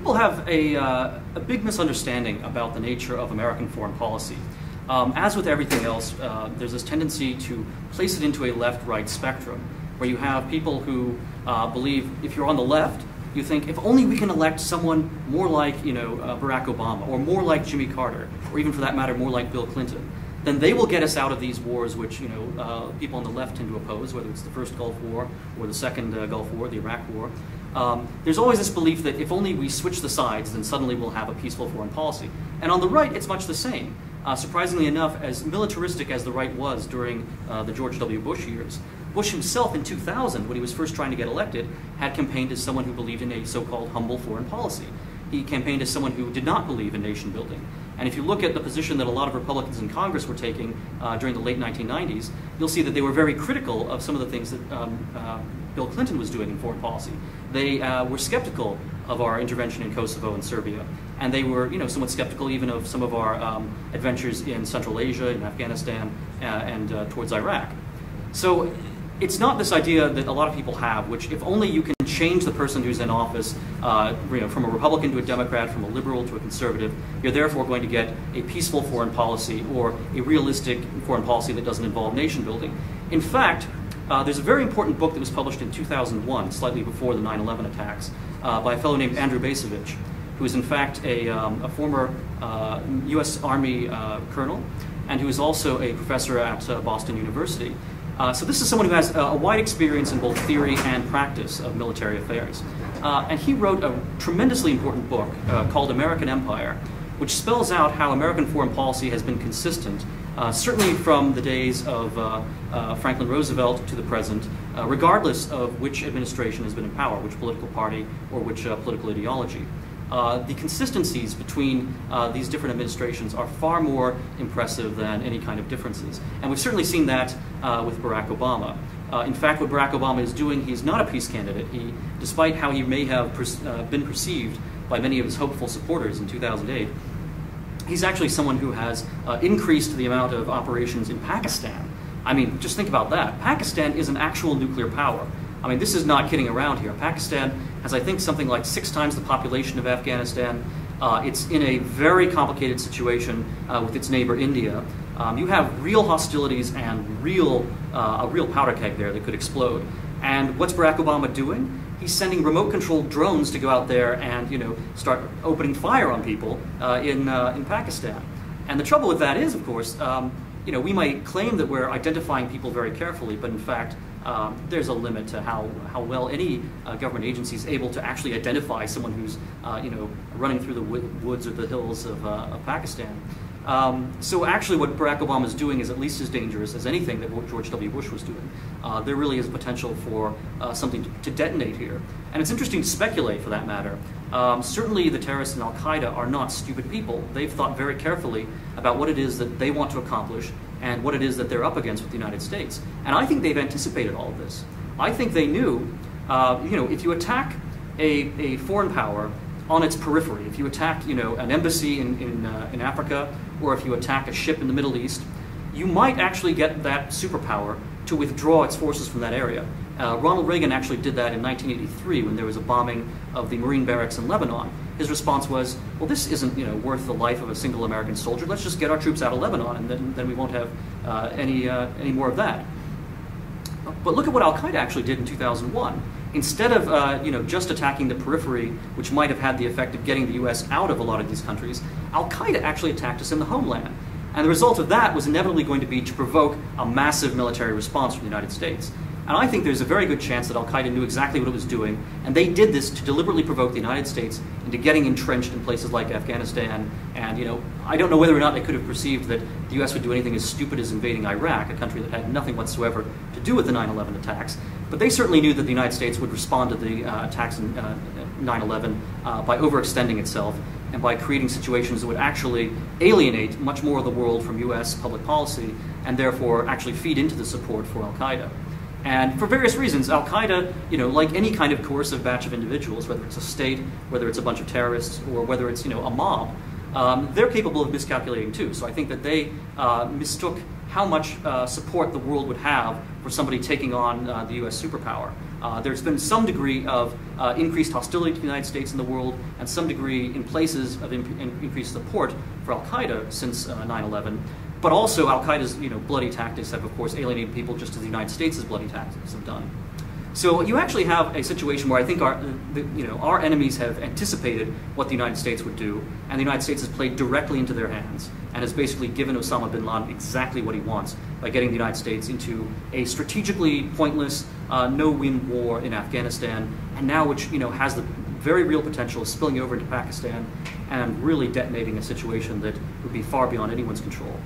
people have a big misunderstanding about the nature of American foreign policy. As with everything else, there's this tendency to place it into a left-right spectrum, where you have people who believe if you're on the left, you think if only we can elect someone more like Barack Obama, or more like Jimmy Carter, or even for that matter more like Bill Clinton, then they will get us out of these wars which people on the left tend to oppose, whether it's the first Gulf War or the second Gulf War, the Iraq War. There's always this belief that if only we switch the sides, then suddenly we'll have a peaceful foreign policy. And on the right, it's much the same. Surprisingly enough, as militaristic as the right was during the George W. Bush years, Bush himself in 2000, when he was first trying to get elected, had campaigned as someone who believed in a so-called humble foreign policy. He campaigned as someone who did not believe in nation building. And if you look at the position that a lot of Republicans in Congress were taking during the late 1990s, you'll see that they were very critical of some of the things that Bill Clinton was doing in foreign policy. They were skeptical of our intervention in Kosovo and Serbia, and they were somewhat skeptical even of some of our adventures in Central Asia, in Afghanistan, and towards Iraq. So it's not this idea that a lot of people have, which if only you can change the person who's in office, from a Republican to a Democrat, from a liberal to a conservative, you're therefore going to get a peaceful foreign policy or a realistic foreign policy that doesn't involve nation building. In fact, there's a very important book that was published in 2001, slightly before the 9/11 attacks, by a fellow named Andrew Bacevich, who is in fact a former U.S. Army colonel, and who is also a professor at Boston University. So this is someone who has a wide experience in both theory and practice of military affairs. And he wrote a tremendously important book called American Empire, which spells out how American foreign policy has been consistent, certainly from the days of Franklin Roosevelt to the present, regardless of which administration has been in power, which political party or which political ideology. The consistencies between these different administrations are far more impressive than any kind of differences. And we've certainly seen that with Barack Obama. In fact, what Barack Obama is doing, he's not a peace candidate. Despite how he may have been perceived by many of his hopeful supporters in 2008, he's actually someone who has increased the amount of operations in Pakistan. I mean, just think about that. Pakistan is an actual nuclear power. I mean, this is not kidding around here. Pakistan has, I think, something like 6 times the population of Afghanistan. It's in a very complicated situation with its neighbor India. You have real hostilities and a real powder keg there that could explode. And what's Barack Obama doing? He's sending remote-controlled drones to go out there and start opening fire on people in Pakistan. And the trouble with that is, of course, we might claim that we're identifying people very carefully, but in fact, there's a limit to how well any government agency is able to actually identify someone who's running through the woods or the hills of Pakistan. So actually what Barack Obama is doing is at least as dangerous as anything that George W. Bush was doing. There really is potential for something to detonate here. And it's interesting to speculate, for that matter. Certainly the terrorists in Al-Qaeda are not stupid people. They've thought very carefully about what it is that they want to accomplish and what it is that they're up against with the United States. And I think they've anticipated all of this. I think they knew, if you attack a foreign power on its periphery, if you attack, an embassy in Africa, or if you attack a ship in the Middle East, you might actually get that superpower to withdraw its forces from that area. Ronald Reagan actually did that in 1983 when there was a bombing of the Marine barracks in Lebanon. His response was, well, this isn't worth the life of a single American soldier. Let's just get our troops out of Lebanon, and then we won't have any more of that. But look at what Al-Qaeda actually did in 2001. Instead of just attacking the periphery, which might have had the effect of getting the U.S. out of a lot of these countries, Al-Qaeda actually attacked us in the homeland. And the result of that was inevitably going to be to provoke a massive military response from the United States. And I think there's a very good chance that Al-Qaeda knew exactly what it was doing, and they did this to deliberately provoke the United States into getting entrenched in places like Afghanistan. And I don't know whether or not they could have perceived that the U.S. would do anything as stupid as invading Iraq, a country that had nothing whatsoever to do with the 9/11 attacks. But they certainly knew that the United States would respond to the attacks in 9/11 by overextending itself and by creating situations that would actually alienate much more of the world from U.S. public policy and therefore actually feed into the support for Al-Qaeda. And for various reasons, Al-Qaeda, like any kind of coercive batch of individuals, whether it's a state, whether it's a bunch of terrorists, or whether it's, a mob, they're capable of miscalculating too. So I think that they mistook how much support the world would have for somebody taking on the U.S. superpower. There's been some degree of increased hostility to the United States in the world, and some degree in places of increased support for al-Qaeda since 9/11. But also al-Qaeda's bloody tactics have, of course, alienated people just as the United States' bloody tactics have done. So you actually have a situation where I think our enemies have anticipated what the United States would do, and the United States has played directly into their hands and has basically given Osama bin Laden exactly what he wants by getting the United States into a strategically pointless, no-win war in Afghanistan, and now which has the very real potential of spilling over into Pakistan and really detonating a situation that would be far beyond anyone's control.